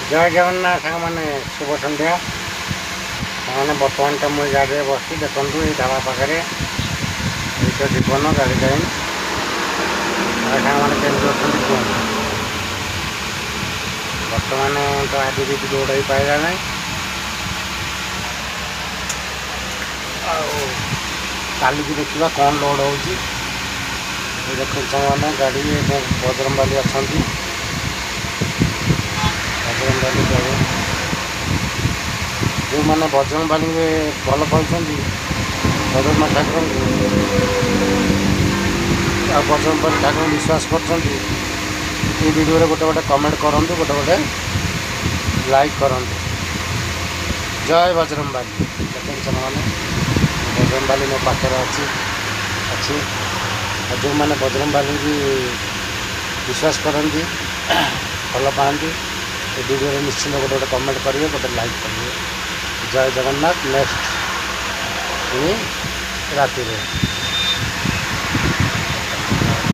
जय जगन्नाथ सांग मैंने शुभ सन्ध्या मैंने बर्तमान तो मुझे गाड़ी बस देखूँ ये ढाबा पाखे ये तो जीवन गाड़ी टाइम सांग मैंने केमती अच्छा कहूँ बर्तमान तो आज भी लोड हो पारा ना काली की देखा कौन लोड हो देखो मैंने गाड़ी बजरंगबाली अच्छा बजरंगबाली गाड़ी जो मैंने बजरंगबाली भल पाँच बजरंग ठाकुर आ बजरंगबाली ठाकुर विश्वास कर वीडियो गोटे गोटे कमेंट करूँ गोटे गोटे लाइक करूँ जय बजरंगबाली देखते मैंने बजरंगबाली मो पाखे अच्छी जो मैंने बजरंगबाली की विश्वास करती भल पाती वीडियो निश्चिंत गोटे गोटे कमेंट करेंगे गोटे लाइक करेंगे जय जगन्नाथ नेक्स्ट राति।